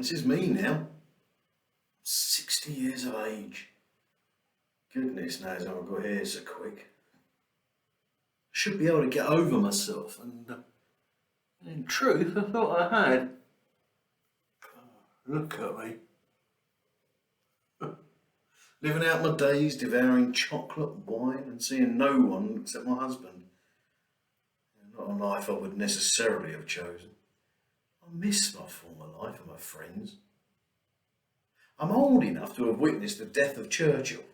This is me now, 60 years of age. Goodness knows how I got here so quick. I should be able to get over myself, and in truth, I thought I had. Look at me. Living out my days, devouring chocolate, wine, and seeing no one except my husband. Not a life I would necessarily have chosen. I miss my former life and my friends. I'm old enough to have witnessed the death of Churchill.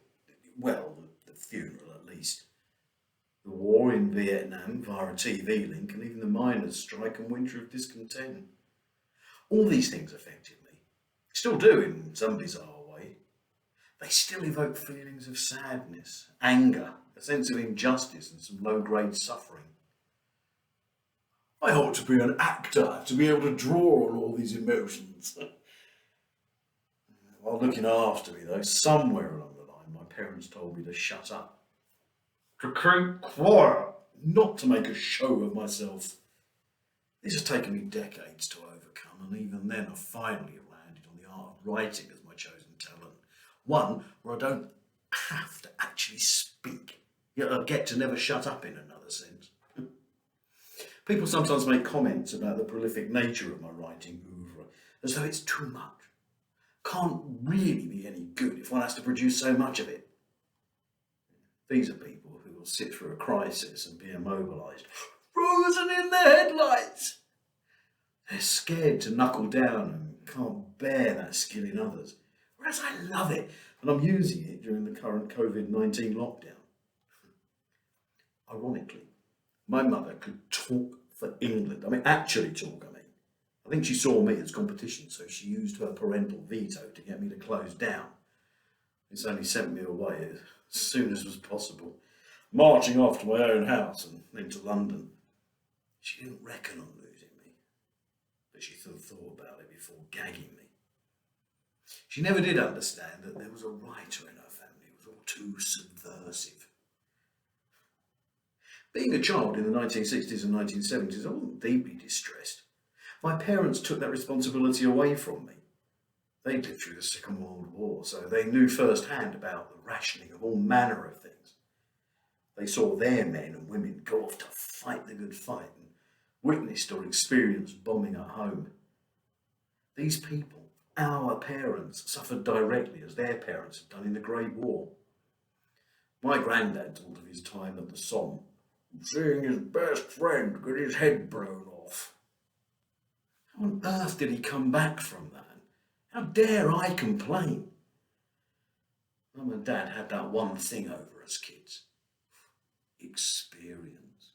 Well, the funeral at least. The war in Vietnam via a TV link, and even the miners' strike and winter of discontent. All these things affected me. Still do in some bizarre way. They still evoke feelings of sadness, anger, a sense of injustice and some low-grade suffering. I ought to be an actor to be able to draw on all these emotions. While looking after me though, somewhere along the line my parents told me to shut up. To keep quiet, not to make a show of myself. This has taken me decades to overcome, and even then I finally landed on the art of writing as my chosen talent. One where I don't have to actually speak, yet I get to never shut up in another sense. People sometimes make comments about the prolific nature of my writing oeuvre, as though it's too much. Can't really be any good if one has to produce so much of it. These are people who will sit through a crisis and be immobilised, frozen in the headlights. They're scared to knuckle down and can't bear that skill in others, whereas I love it and I'm using it during the current COVID-19 lockdown. Ironically, my mother could talk for England. Actually talk, I think she saw me as competition, so she used her parental veto to get me to close down. It's only sent me away as soon as was possible, marching off to my own house and then to London. She didn't reckon on losing me, but she thought about it before gagging me. She never did understand that there was a writer in her family who was all too subversive. Being a child in the 1960s and 1970s, I wasn't deeply distressed. My parents took that responsibility away from me. They lived through the Second World War, so they knew firsthand about the rationing of all manner of things. They saw their men and women go off to fight the good fight and witnessed or experienced bombing at home. These people, our parents, suffered directly as their parents had done in the Great War. My granddad told of his time at the Somme, seeing his best friend get his head blown off. How on earth did he come back from that? How dare I complain? Mum and Dad had that one thing over us kids. Experience.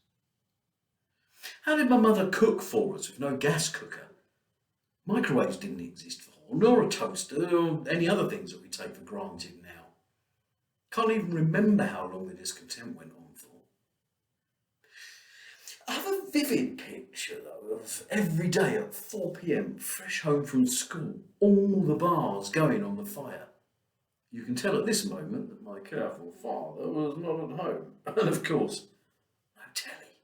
How did my mother cook for us with no gas cooker? Microwaves didn't exist for her, nor a toaster, or any other things that we take for granted now. Can't even remember how long the discontent went on for. I have a vivid picture, though, of every day at 4 p.m, fresh home from school, all the bars going on the fire. You can tell at this moment that my careful father was not at home. And of course, no telly.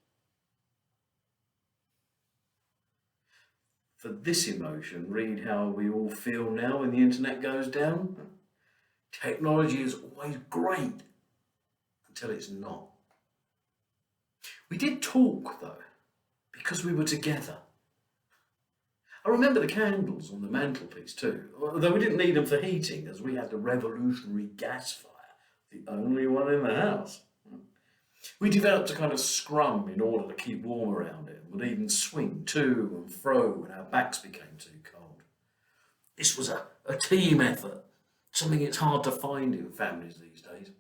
For this emotion, read how we all feel now when the internet goes down. Technology is always great until it's not. We did talk, though, because we were together. I remember the candles on the mantelpiece too, although we didn't need them for heating as we had the revolutionary gas fire, the only one in the house. We developed a kind of scrum in order to keep warm around it and would even swing to and fro when our backs became too cold. This was a team effort, something it's hard to find in families these days.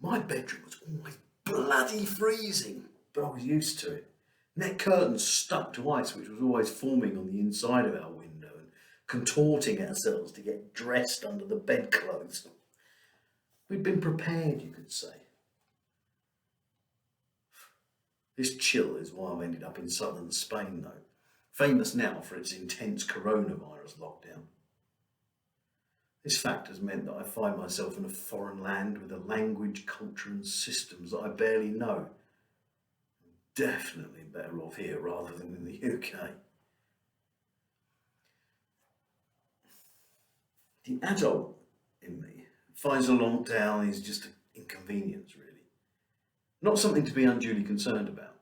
My bedroom was always bloody freezing, but I was used to it. Net curtains stuck to ice, which was always forming on the inside of our window and contorting ourselves to get dressed under the bedclothes. We'd been prepared, you could say. This chill is why I ended up in southern Spain, though, famous now for its intense coronavirus lockdown. This fact has meant that I find myself in a foreign land with a language, culture and systems that I barely know. I'm definitely better off here rather than in the UK. The adult in me finds a lockdown is just an inconvenience, really. Not something to be unduly concerned about.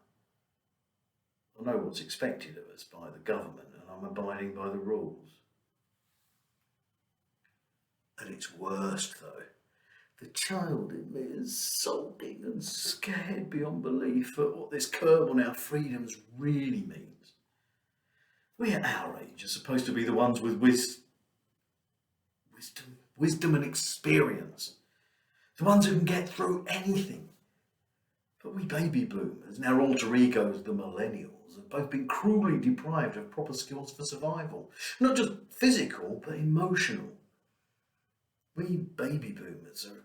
I know what's expected of us by the government and I'm abiding by the rules. At its worst, though, the child in me is sulking and scared beyond belief at what this curb on our freedoms really means. We at our age are supposed to be the ones with wisdom and experience. The ones who can get through anything. But we baby boomers and our alter egos, the millennials, have both been cruelly deprived of proper skills for survival. Not just physical, but emotional. We baby boomers are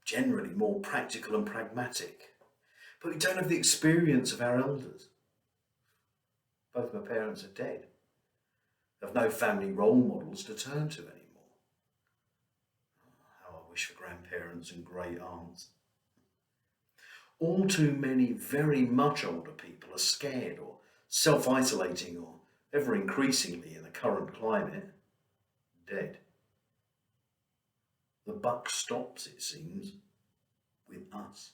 generally more practical and pragmatic, but we don't have the experience of our elders. Both my parents are dead. I have no family role models to turn to anymore. How I wish for grandparents and great aunts. All too many very much older people are scared or self-isolating or ever increasingly in the current climate, dead. The buck stops, it seems, with us.